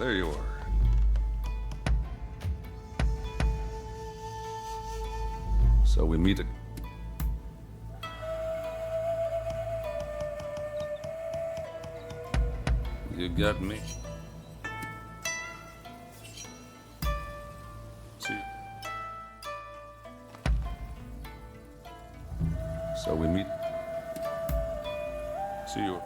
There you are. So we meet again. You got me. See. So we meet. See you.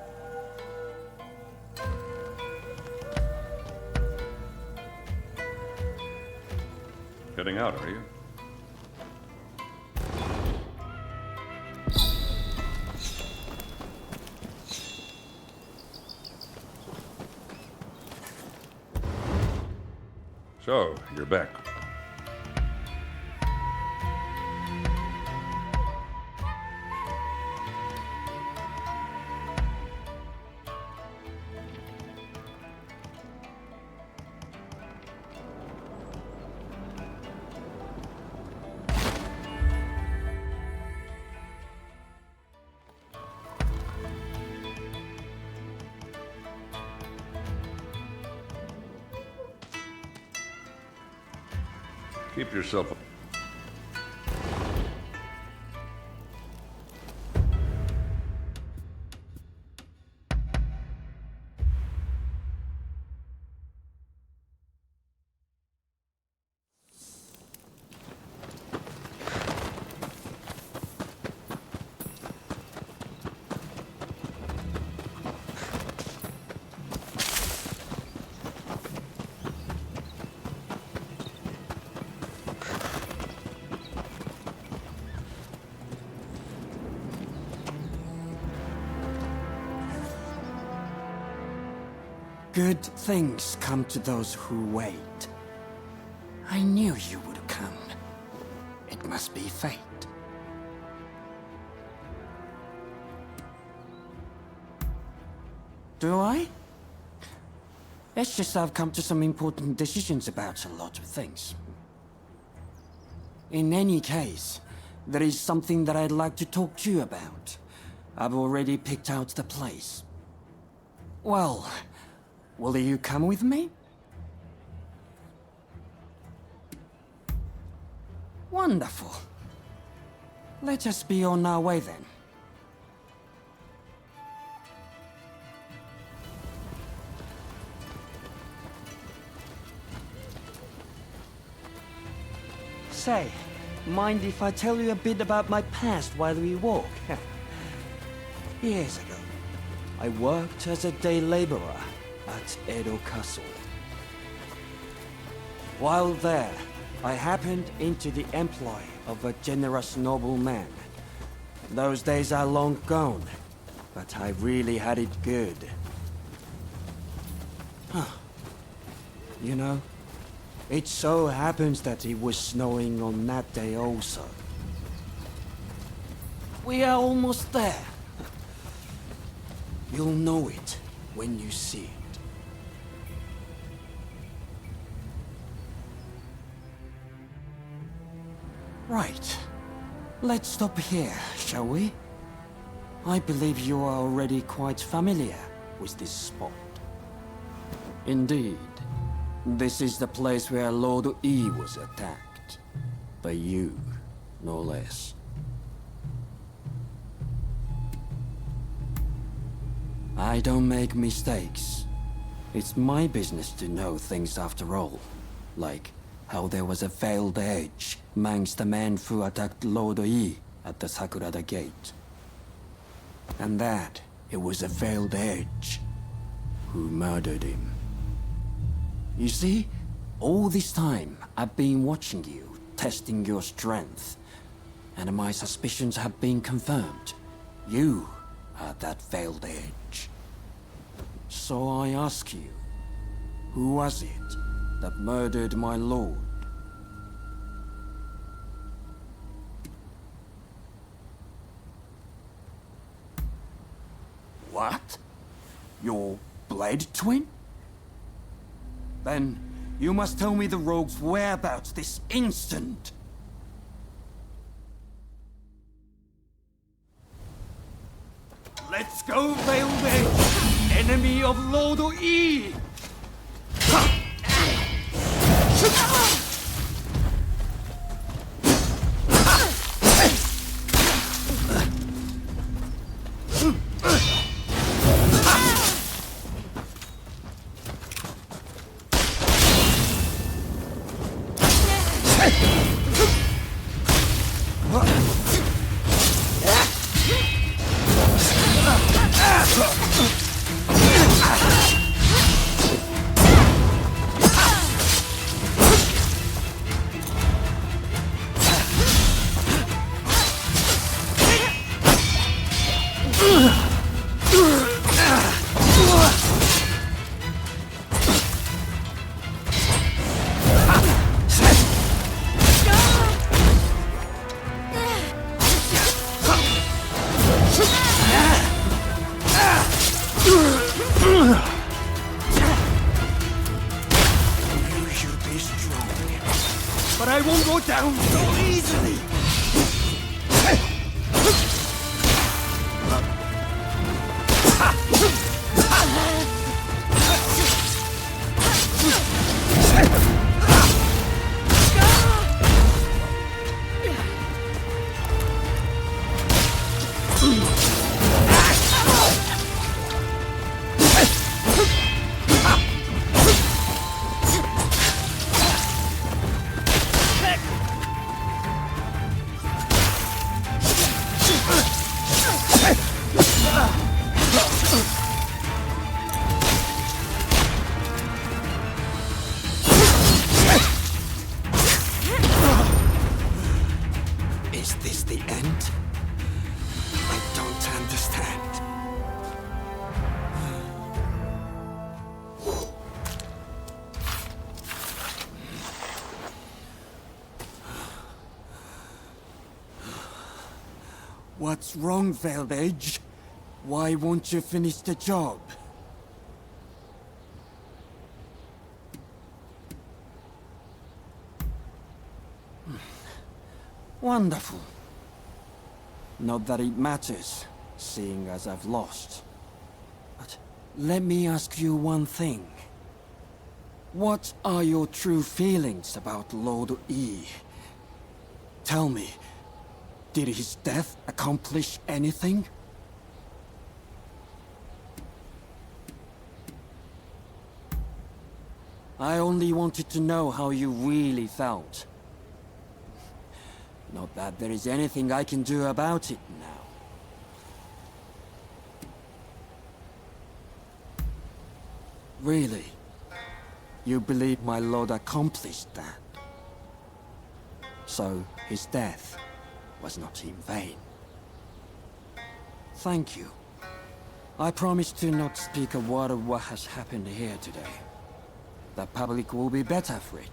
Heading out, are you? So, you're back. Keep yourself. Good things come to those who wait. I knew you would come. It must be fate. Do I? It's just I've come to some important decisions about a lot of things. In any case, there is something that I'd like to talk to you about. I've already picked out the place. Well, will you come with me? Wonderful. Let us be on our way then. Say, mind if I tell you a bit about my past while we walk? Years ago, I worked as a day laborer at Edo Castle. While there, I happened into the employ of a generous nobleman. Those days are long gone, but I really had it good. You know, it so happens that it was snowing on that day also. We are almost there. You'll know it when you see it. Right. Let's stop here, shall we? I believe you are already quite familiar with this spot. Indeed. This is the place where Lord E was attacked. By you, no less. I don't make mistakes. It's my business to know things after all. Like how there was a veiled edge amongst the men who attacked Lord E at the Sakurada Gate. And that it was a veiled edge who murdered him. You see, all this time I've been watching you, testing your strength. And my suspicions have been confirmed. You are that veiled edge. So I ask you, who was it that murdered my lord? What? Your blood twin? Then you must tell me the rogue's whereabouts this instant. Let's go, Veiled Edge, enemy of Lord E! Ha! What's wrong, Veiled Edge? Why won't you finish the job? Wonderful. Not that it matters, seeing as I've lost. But let me ask you one thing. What are your true feelings about Lord E? Tell me, did his death accomplish anything? I only wanted to know how you really felt. Not that there is anything I can do about it now. Really? You believe my lord accomplished that? So, his death was not in vain. Thank you. I promise to not speak a word of what has happened here today. The public will be better for it,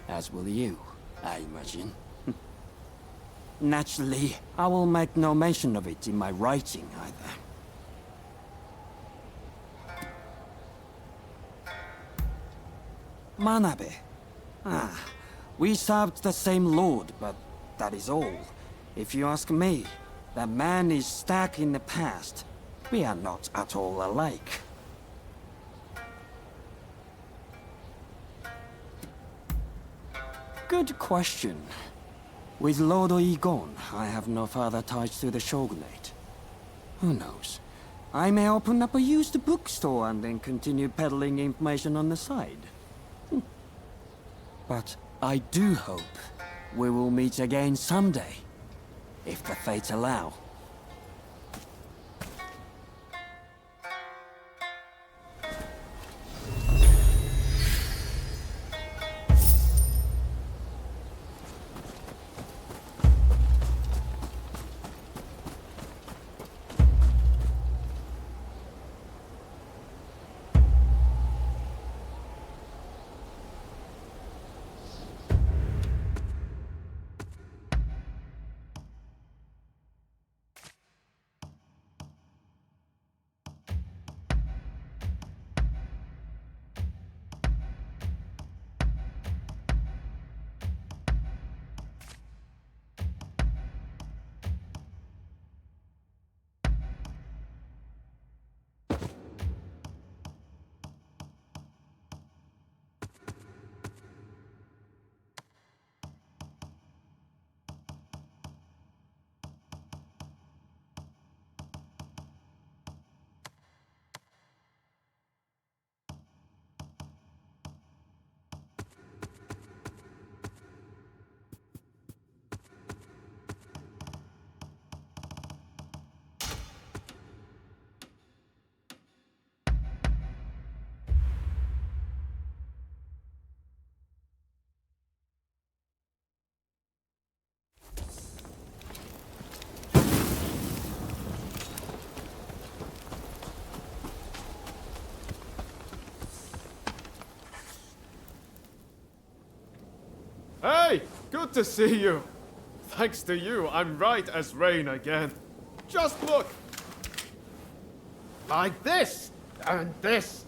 as will you, I imagine. Naturally, I will make no mention of it in my writing either. Manabe. We served the same lord, but that is all. If you ask me, the man is stuck in the past. We are not at all alike. Good question. With Lord Oi gone, I have no further ties to the Shogunate. Who knows? I may open up a used bookstore and then continue peddling information on the side. But I do hope we will meet again someday, if the fates allow. Hey! Good to see you! Thanks to you, I'm right as rain again. Just look! Like this! And this!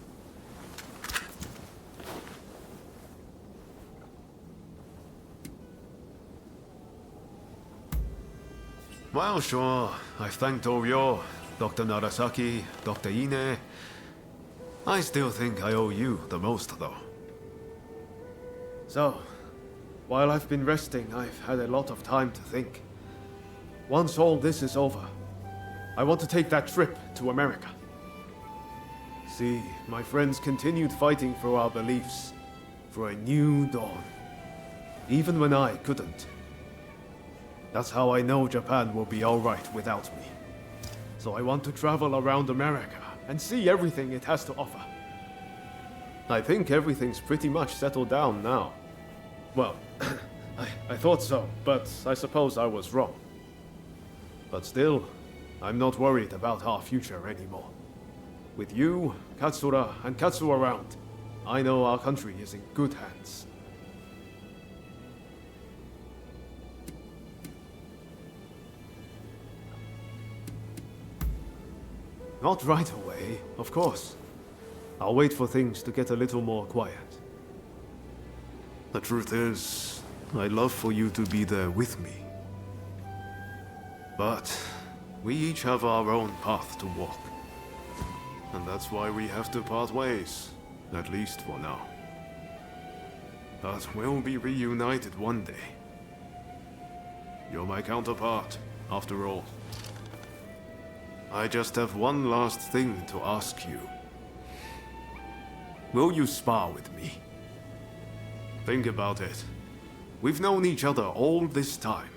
Well, sure. I've thanked Oryo, Dr. Narasaki, Dr. Ine. I still think I owe you the most, though. So, while I've been resting, I've had a lot of time to think. Once all this is over, I want to take that trip to America. See, my friends continued fighting for our beliefs, for a new dawn, even when I couldn't. That's how I know Japan will be alright without me. So I want to travel around America and see everything it has to offer. I think everything's pretty much settled down now. Well, I thought so, but I suppose I was wrong. But still, I'm not worried about our future anymore. With you, Katsura, and Katsu around, I know our country is in good hands. Not right away, of course. I'll wait for things to get a little more quiet. The truth is, I'd love for you to be there with me. But we each have our own path to walk. And that's why we have to part ways, at least for now. But we'll be reunited one day. You're my counterpart, after all. I just have one last thing to ask you. Will you spar with me? Think about it. We've known each other all this time,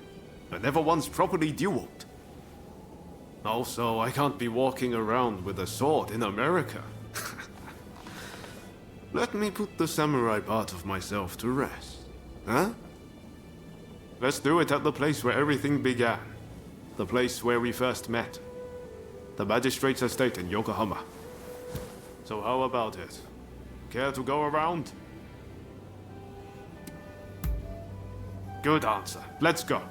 but never once properly dueled. Also, I can't be walking around with a sword in America. Let me put the samurai part of myself to rest. Huh? Let's do it at the place where everything began. The place where we first met. The magistrate's estate in Yokohama. So how about it? Care to go around? Good answer. Let's go.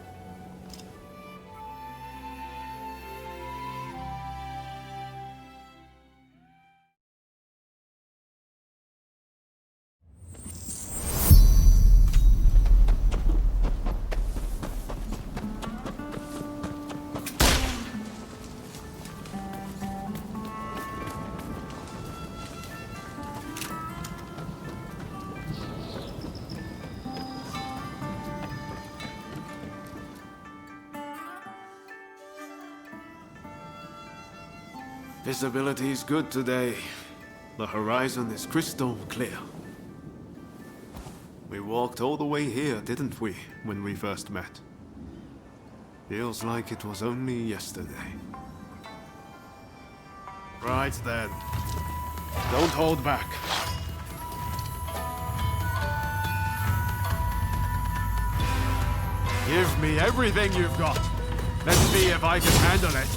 Visibility is good today. The horizon is crystal clear. We walked all the way here, didn't we, when we first met? Feels like it was only yesterday. Right then. Don't hold back. Give me everything you've got. Let's see if I can handle it.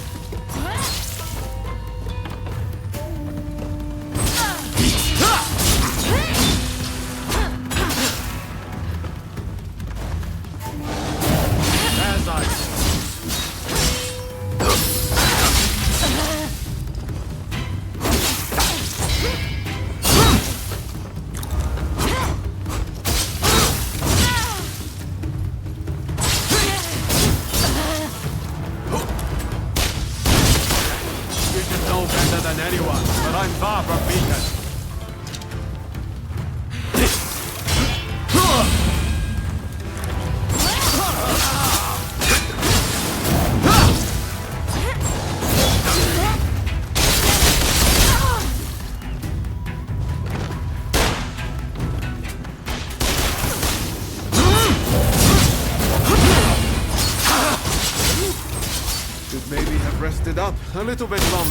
Up a little bit longer.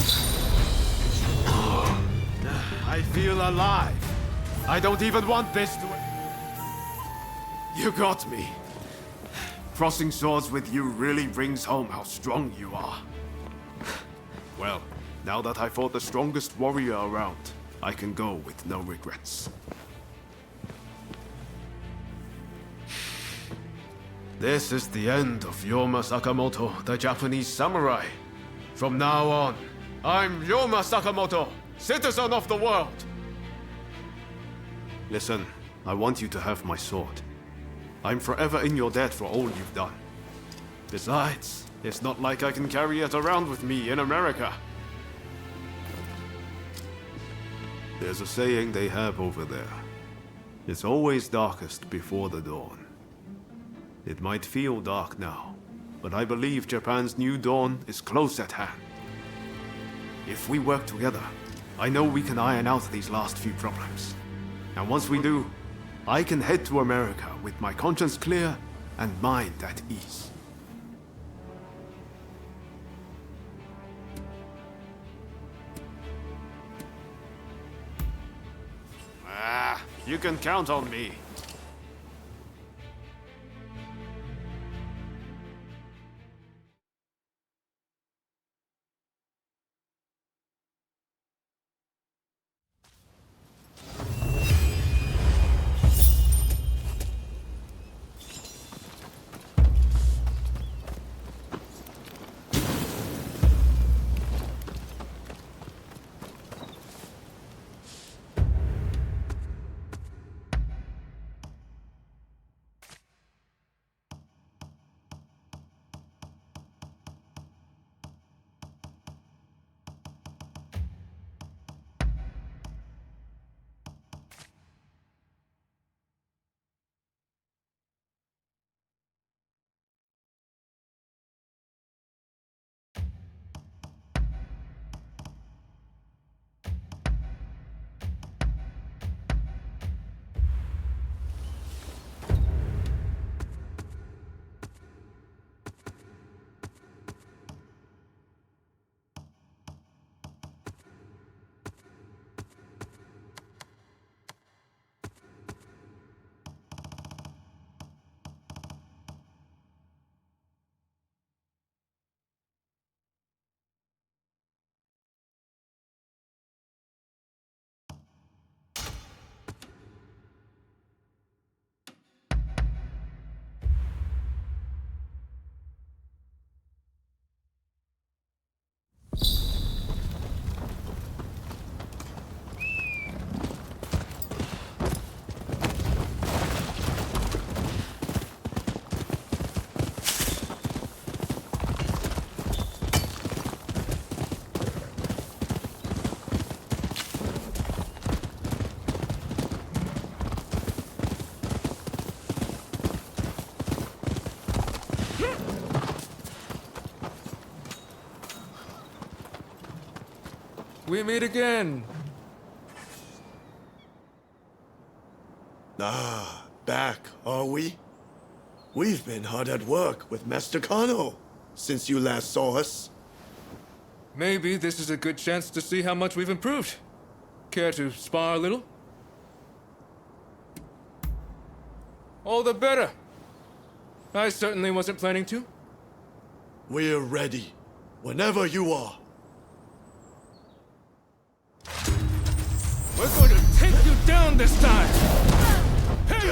I feel alive. I don't even want this to... You got me. Crossing swords with you really brings home how strong you are. Well, now that I fought the strongest warrior around, I can go with no regrets. This is the end of Yoma Sakamoto, the Japanese samurai. From now on, I'm Yoma Sakamoto, citizen of the world! Listen, I want you to have my sword. I'm forever in your debt for all you've done. Besides, it's not like I can carry it around with me in America. There's a saying they have over there. It's always darkest before the dawn. It might feel dark now, but I believe Japan's new dawn is close at hand. If we work together, I know we can iron out these last few problems. And once we do, I can head to America with my conscience clear and mind at ease. You can count on me. We meet again. Ah, back, are we? We've been hard at work with Master Kano since you last saw us. Maybe this is a good chance to see how much we've improved. Care to spar a little? All the better. I certainly wasn't planning to. We're ready, whenever you are. We're going to take you down this time! Hey!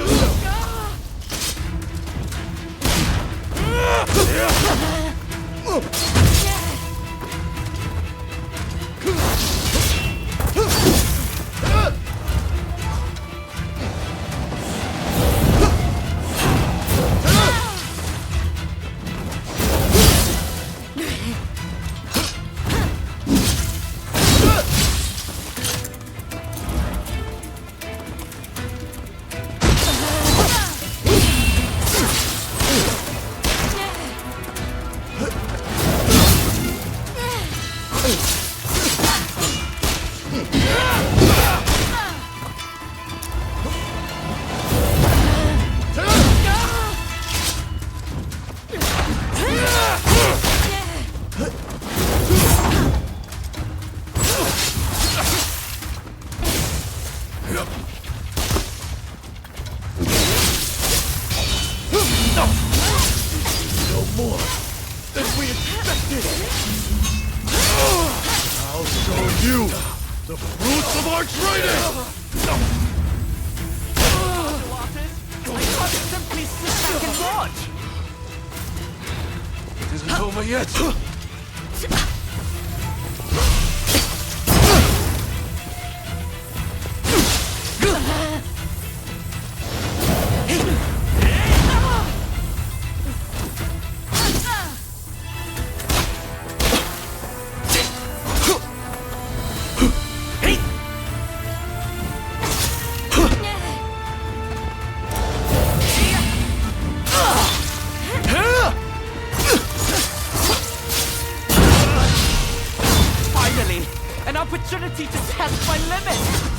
Opportunity to test my limits!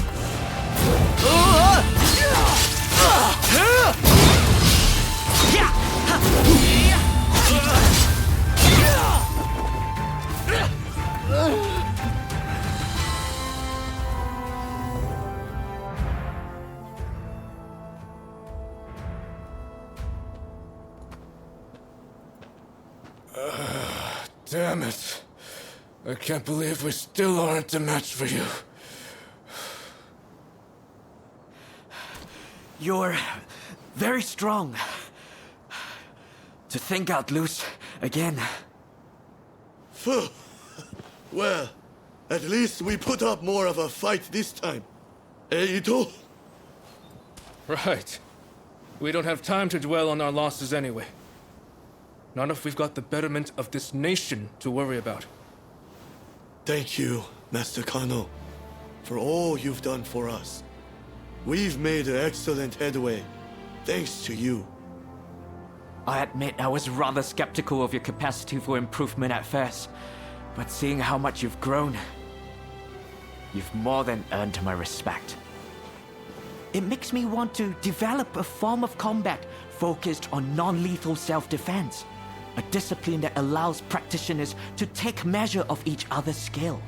Damn it. I can't believe we still aren't a match for you. You're very strong. To think out loose again. Phew. Well, at least we put up more of a fight this time. Eh, Ito? Right. We don't have time to dwell on our losses anyway. Not if we've got the betterment of this nation to worry about. Thank you, Master Kano, for all you've done for us. We've made excellent headway, thanks to you. I admit I was rather skeptical of your capacity for improvement at first, but seeing how much you've grown, you've more than earned my respect. It makes me want to develop a form of combat focused on non-lethal self-defense. A discipline that allows practitioners to take measure of each other's skill.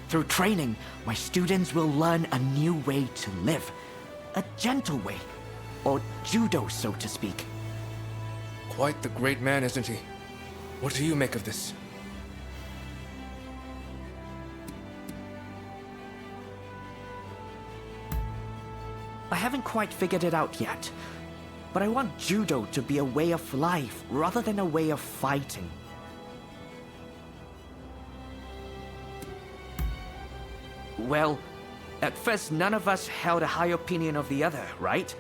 Through training, my students will learn a new way to live. A gentle way. Or judo, so to speak. Quite the great man, isn't he? What do you make of this? I haven't quite figured it out yet. But I want judo to be a way of life rather than a way of fighting. Well, at first none of us held a high opinion of the other, right?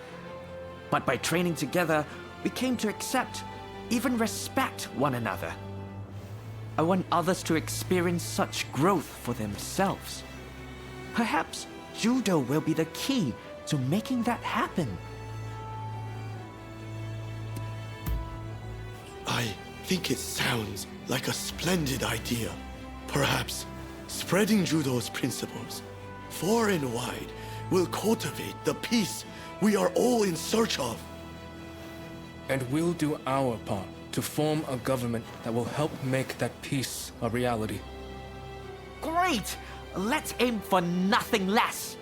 But by training together, we came to accept, even respect one another. I want others to experience such growth for themselves. Perhaps judo will be the key to making that happen. I think it sounds like a splendid idea. Perhaps Spreading Judo's principles far and wide will cultivate the peace we are all in search of. And we'll do our part to form a government that will help make that peace a reality. Great! Let's aim for nothing less!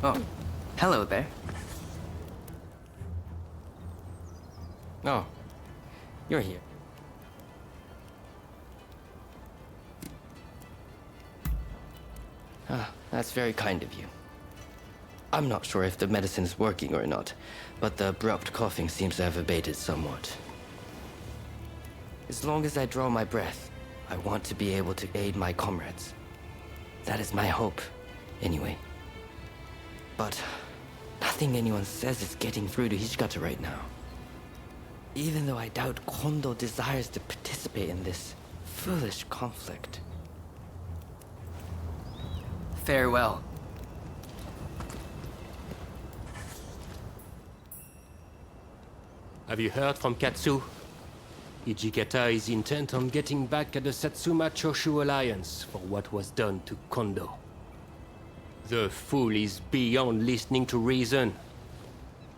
Oh, hello there. Oh, you're here. Ah, that's very kind of you. I'm not sure if the medicine is working or not, but the abrupt coughing seems to have abated somewhat. As long as I draw my breath, I want to be able to aid my comrades. That is my hope, anyway. But nothing anyone says is getting through to Hijikata right now. Even though I doubt Kondo desires to participate in this foolish conflict. Farewell. Have you heard from Katsu? Hijikata is intent on getting back at the Satsuma Choshu Alliance for what was done to Kondo. The fool is beyond listening to reason.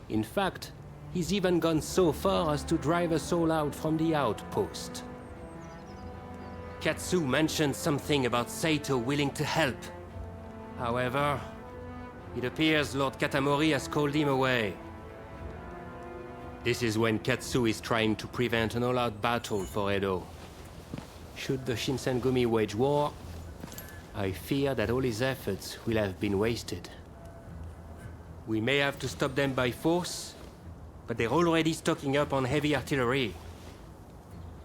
In fact, he's even gone so far as to drive us all out from the outpost. Katsu mentioned something about Saito willing to help. However, it appears Lord Katamori has called him away. This is when Katsu is trying to prevent an all-out battle for Edo. Should the Shinsengumi wage war, I fear that all his efforts will have been wasted. We may have to stop them by force, but they're already stocking up on heavy artillery.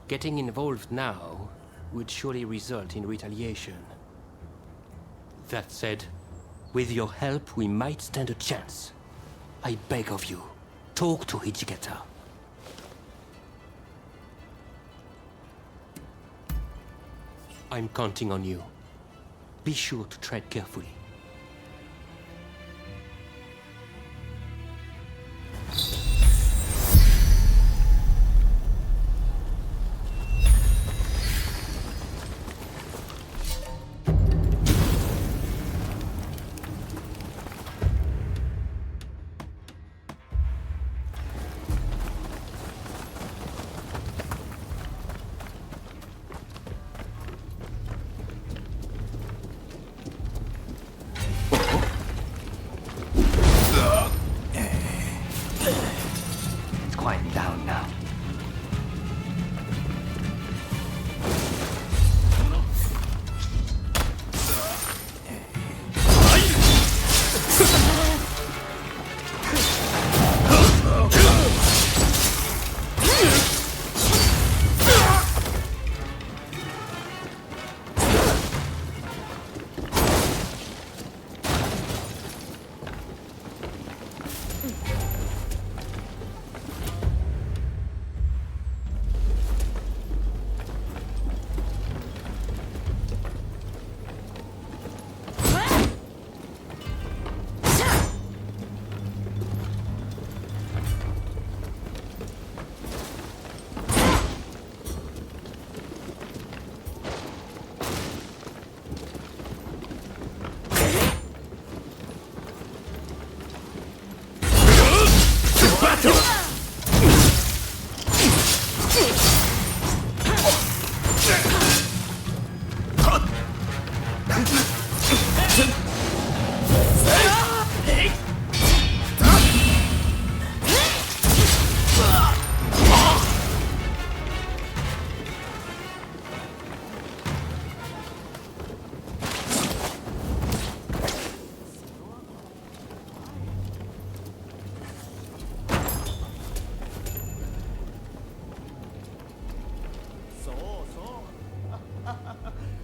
Getting involved now would surely result in retaliation. That said, with your help, we might stand a chance. I beg of you, talk to Hijikata. I'm counting on you. Be sure to tread carefully.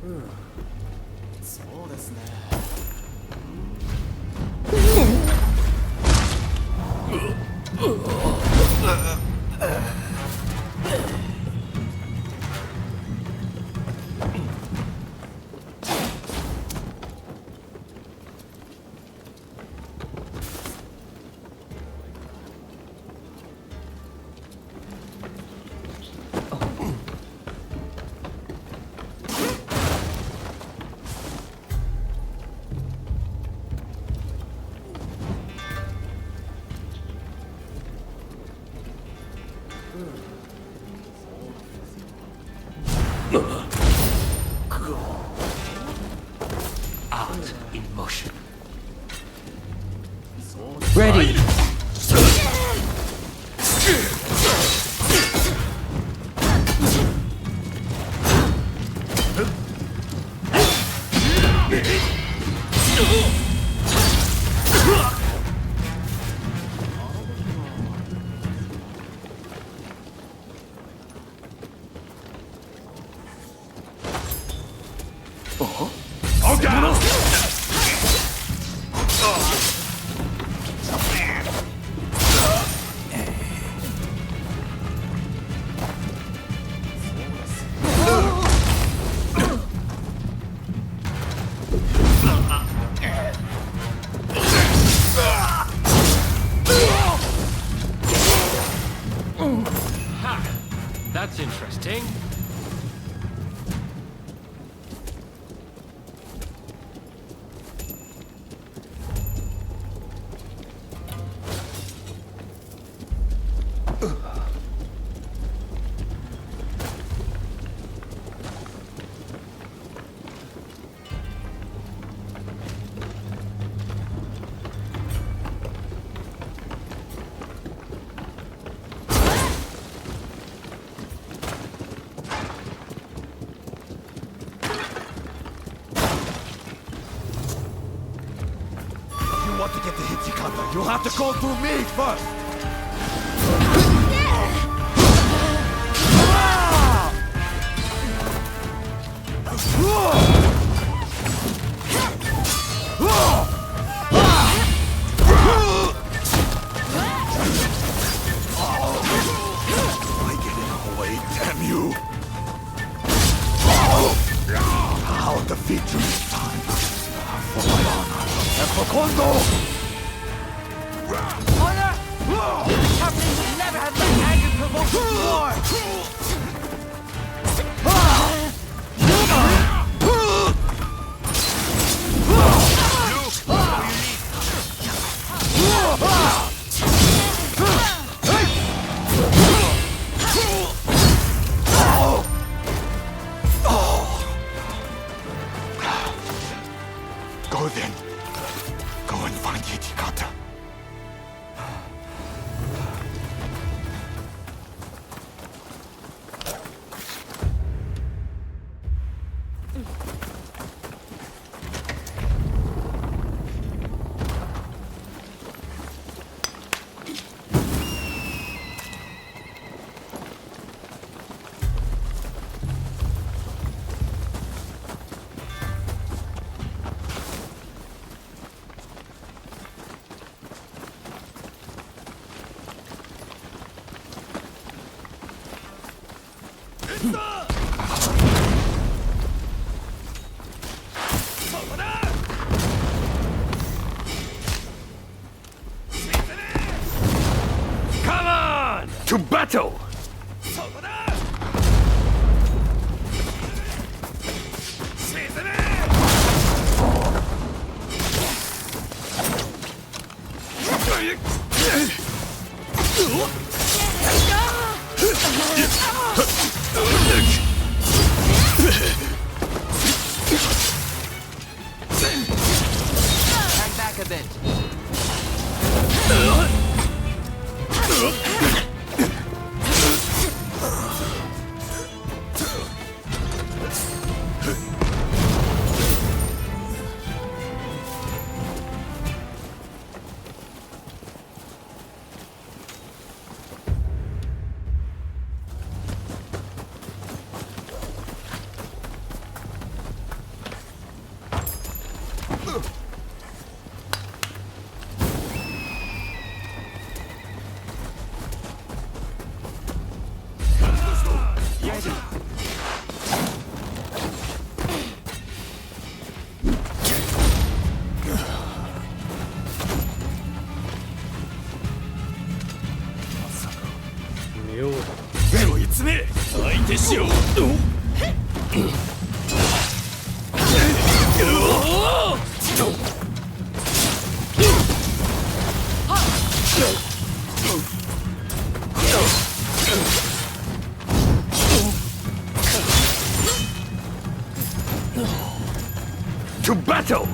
そうですね。Art in motion. Ready! That's interesting. You want to get the Hichikata, you'll have to go through me first! Am I getting away, damn you? I'll defeat you this time. For my honor. And for Kondo! Honor! The captain would never have let anger provoke war! Go then. Go and find Hichikata. Come on! To battle! Hang back a bit. つめ相手しろ。To battle!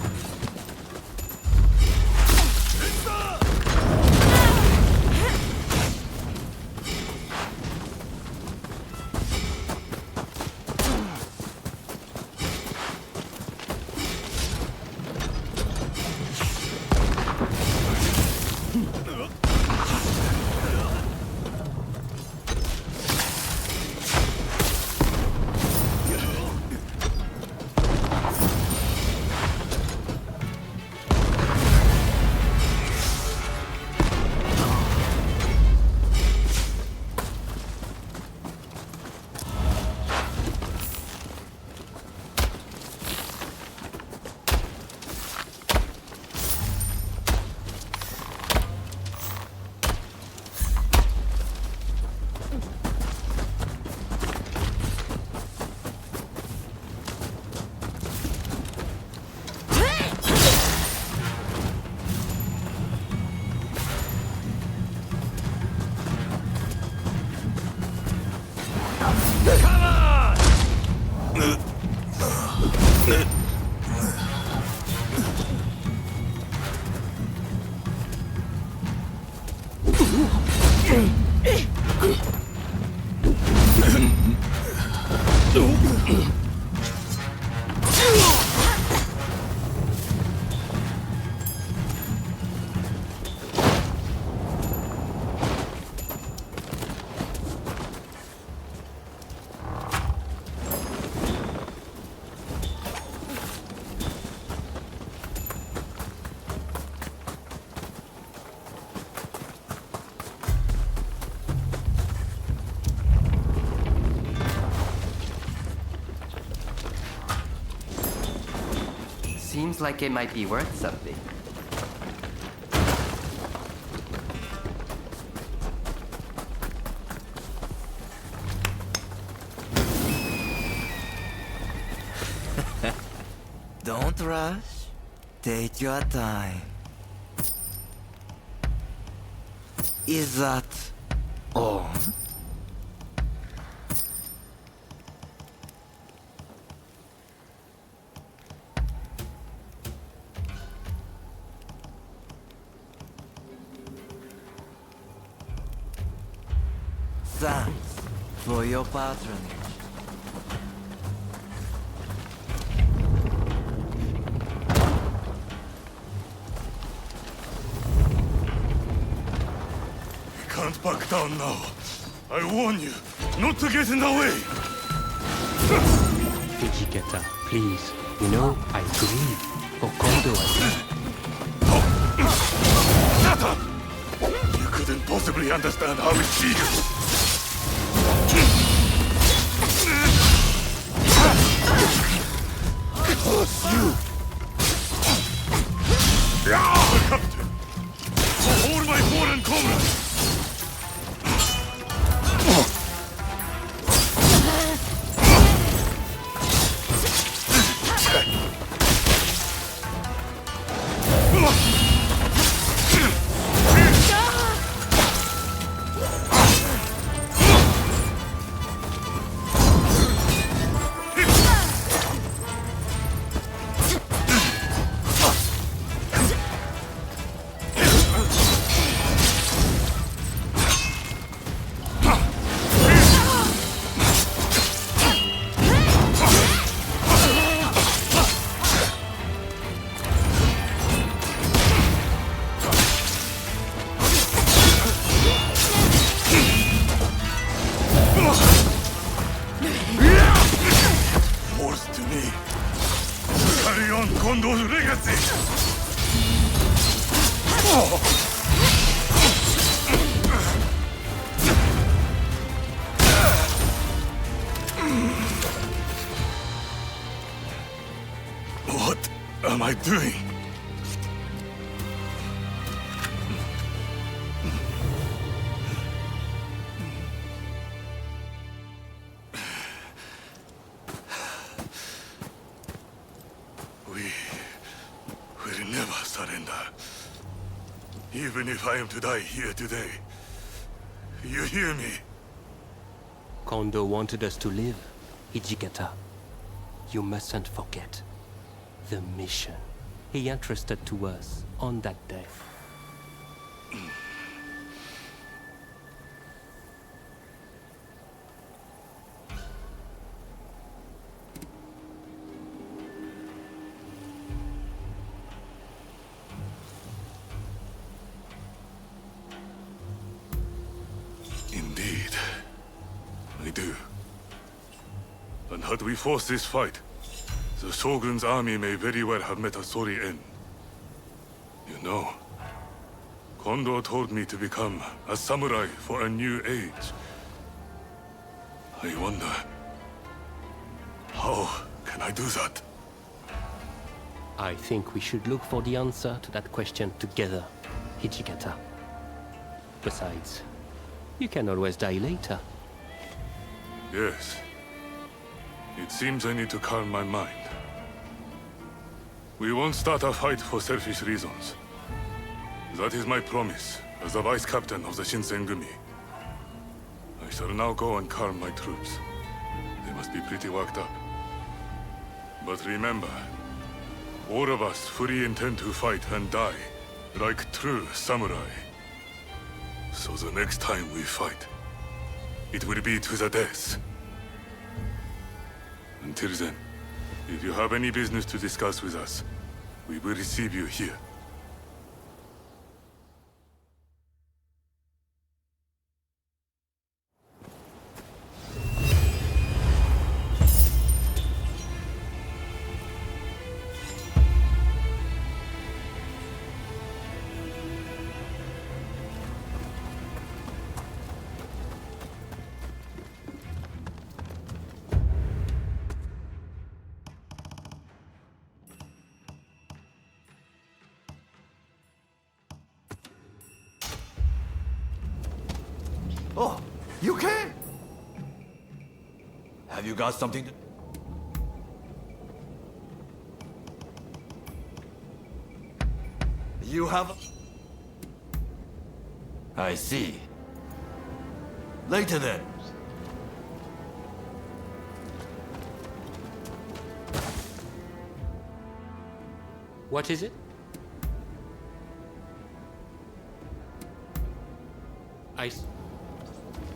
Seems like it might be worth something. Don't rush. Take your time. Is that all? Thanks for your patronage. Can't back down now. I warn you, not to get in the way. Vegeta, please. You know, I grieve for Kondo Shut up! You couldn't possibly understand how it feels. Curse you! Captain! For all my fallen comrades! Kondo's legacy! What am I doing? Even if I am to die here today, you hear me? Kondo wanted us to live, Hijikata. You mustn't forget the mission he entrusted to us on that day. Indeed, I do. And had we forced this fight, the Shogun's army may very well have met a sorry end. You know, Kondo told me to become a samurai for a new age. I wonder, how can I do that? I think we should look for the answer to that question together, Hijikata. Besides, you can always die later. Yes. It seems I need to calm my mind. We won't start a fight for selfish reasons. That is my promise as the vice captain of the Shinsengumi. I shall now go and calm my troops. They must be pretty worked up. But remember, all of us fully intend to fight and die, like true samurai. So the next time we fight, it will be to the death. Until then, if you have any business to discuss with us, we will receive you here. Oh, you can? Have you got something to... You have... I see. Later then. What is it?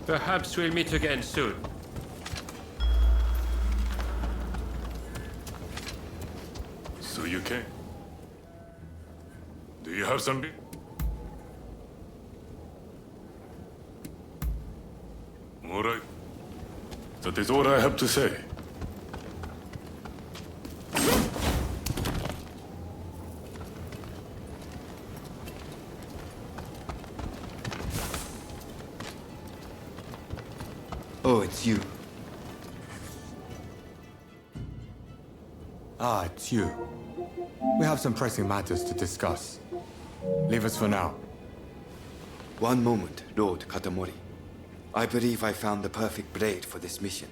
Perhaps we'll meet again soon. So you came? Do you have some... All right. That is all I have to say. Oh, it's you. Ah, it's you. We have some pressing matters to discuss. Leave us for now. One moment, Lord Katamori. I believe I found the perfect blade for this mission.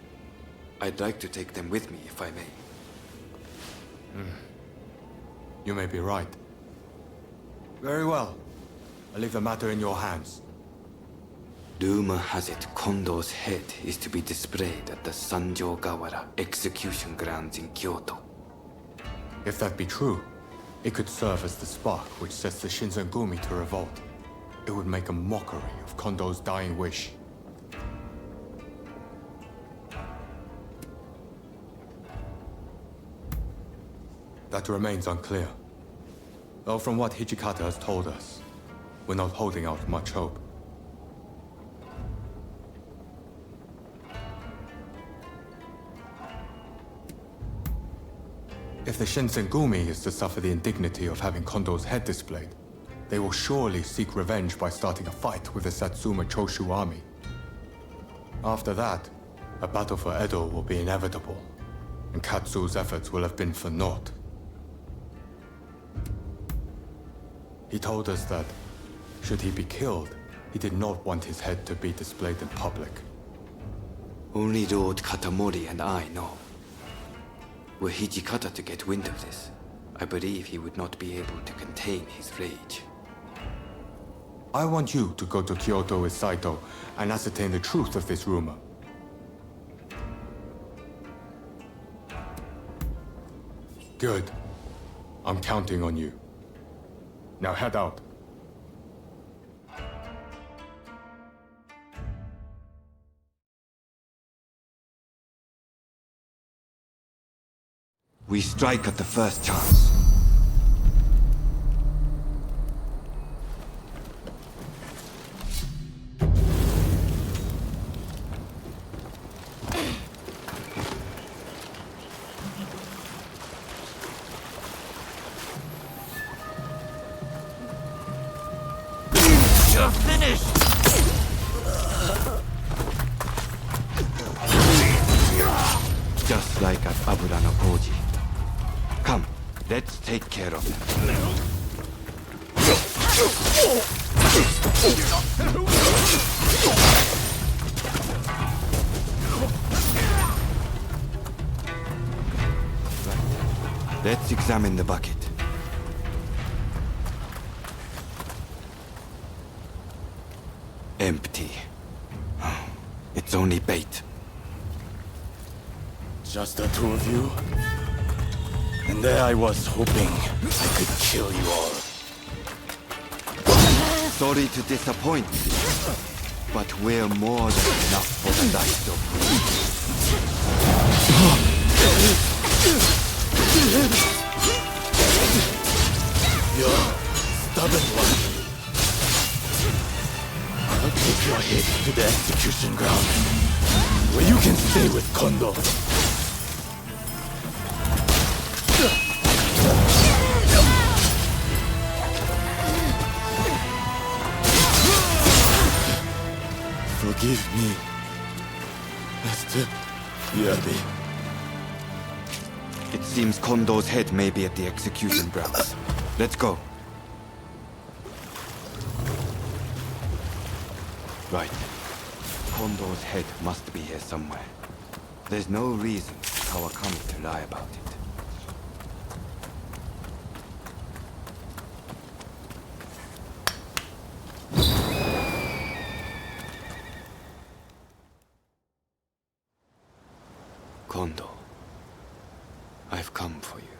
I'd like to take them with me, if I may. You may be right. Very well. I leave the matter in your hands. Rumor has it Kondo's head is to be displayed at the Sanjōgawara execution grounds in Kyoto. If that be true, it could serve as the spark which sets the Shinsengumi to revolt. It would make a mockery of Kondo's dying wish. That remains unclear. Though from what Hijikata has told us, we're not holding out much hope. If the Shinsengumi is to suffer the indignity of having Kondo's head displayed, they will surely seek revenge by starting a fight with the Satsuma Choshu army. After that, a battle for Edo will be inevitable, and Katsu's efforts will have been for naught. He told us that, should he be killed, he did not want his head to be displayed in public. Only Lord Katamori and I know. Were Hijikata to get wind of this, I believe he would not be able to contain his rage. I want you to go to Kyoto with Saito and ascertain the truth of this rumor. Good. I'm counting on you. Now head out. We strike at the first chance. You're finished! Just like at Abura no Koji. Come, let's take care of them. Right. Let's examine the bucket. Empty. It's only bait. Just the two of you? And there I was hoping I could kill you all. Sorry to disappoint you, but we're more than enough for the likes of you. You're stubborn one. I'll take your head to the execution ground, where you can stay with Kondo. Forgive me, Mr. Yabe. It seems Kondo's head may be at the execution grounds. Let's go. Right. Kondo's head must be here somewhere. There's no reason for Kawakami to lie about it. Kondo, I've come for you.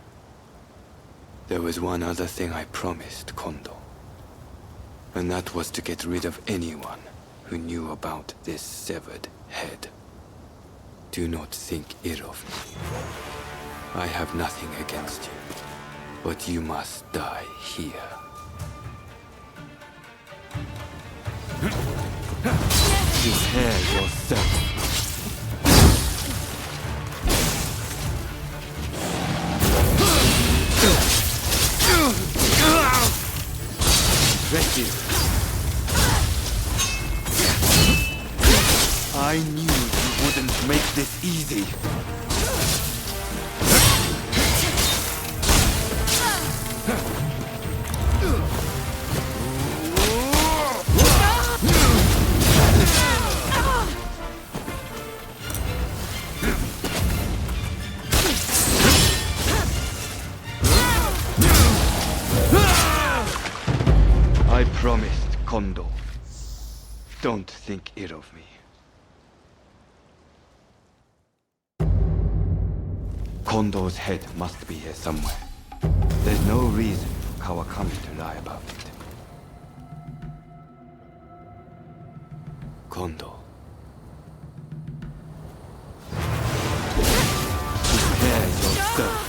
There was one other thing I promised Kondo, and that was to get rid of anyone who knew about this severed head. Do not think ill of me. I have nothing against you, but you must die here. Prepare yourself. Impressive. I knew you wouldn't make this easy. I promised Kondo. Don't think ill of me. Kondo's head must be here somewhere. There's no reason for Kawakami to lie about it. Kondo. Prepare yourself.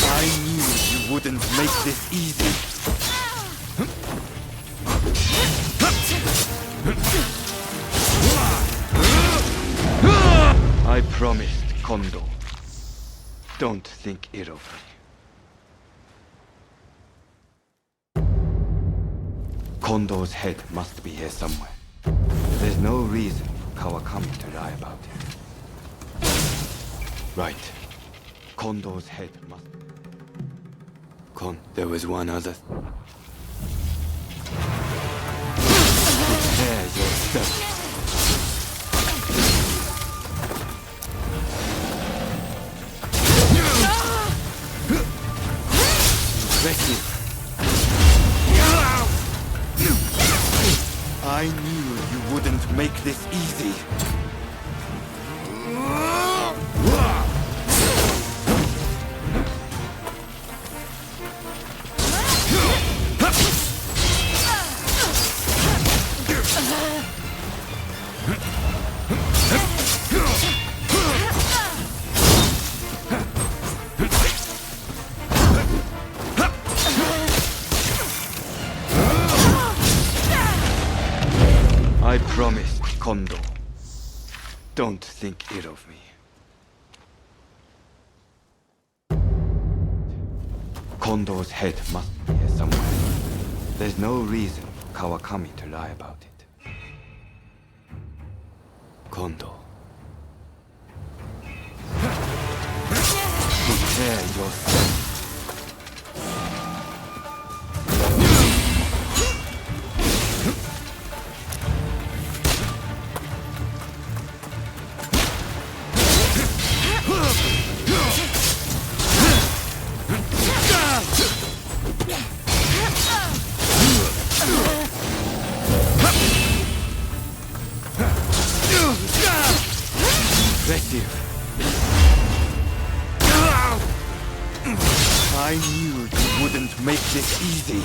I knew you wouldn't make this easy. I promised Kondo. Don't think ill of me. Kondo's head must be here somewhere. There's no reason for Kawakami to lie about it. Right. Kondo's head must... There was one other... Prepare yourself. Impressive. I knew you wouldn't make this easy. I promised, Kondo. Don't think ill of me. Kondo's head must be here somewhere. There's no reason for Kawakami to lie about it. Kondo. Prepare yourself. Impressive. I knew you wouldn't make this easy.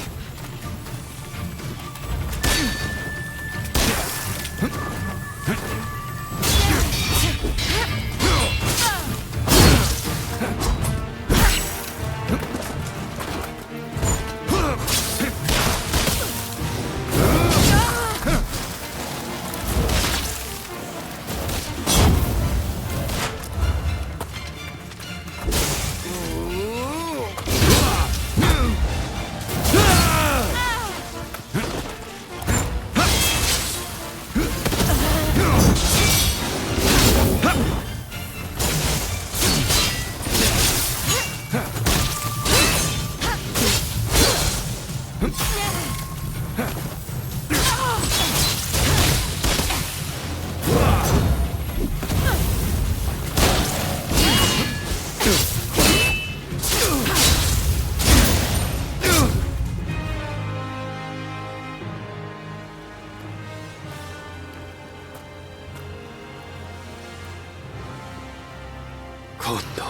Kondo.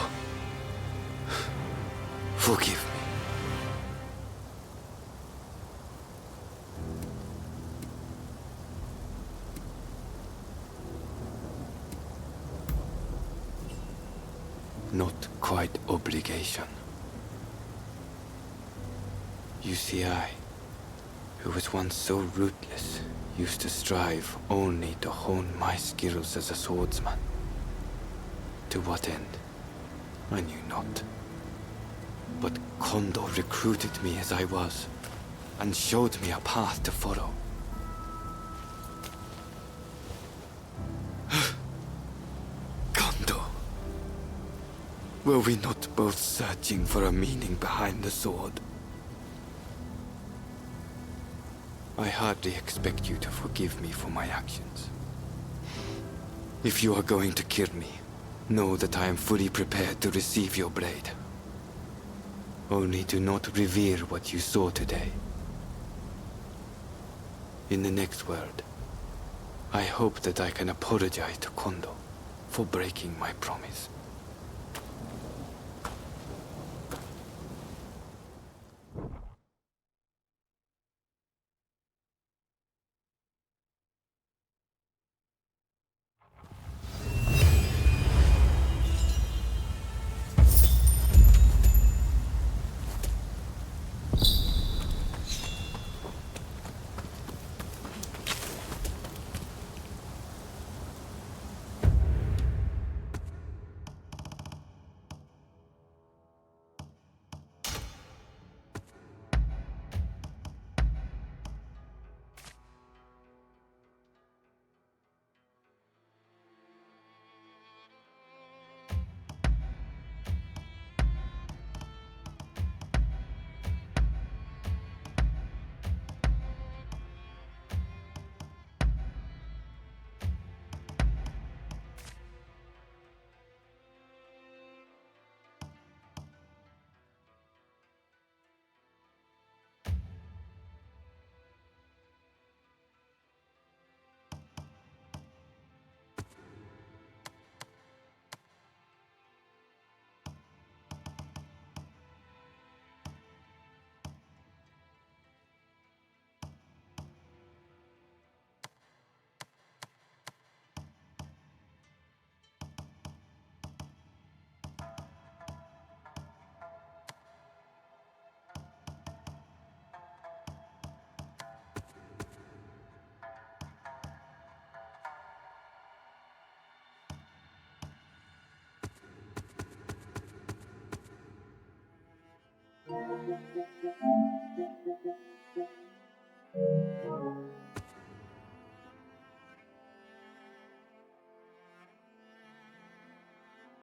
Forgive me. Not quite obligation. You see, I, who was once so rootless, used to strive only to hone my skills as a swordsman. To what end? I knew not. But Kondo recruited me as I was, and showed me a path to follow. Kondo, were we not both searching for a meaning behind the sword? I hardly expect you to forgive me for my actions. If you are going to kill me, know that I am fully prepared to receive your blade. Only do not reveal what you saw today. In the next world, I hope that I can apologize to Kondo for breaking my promise.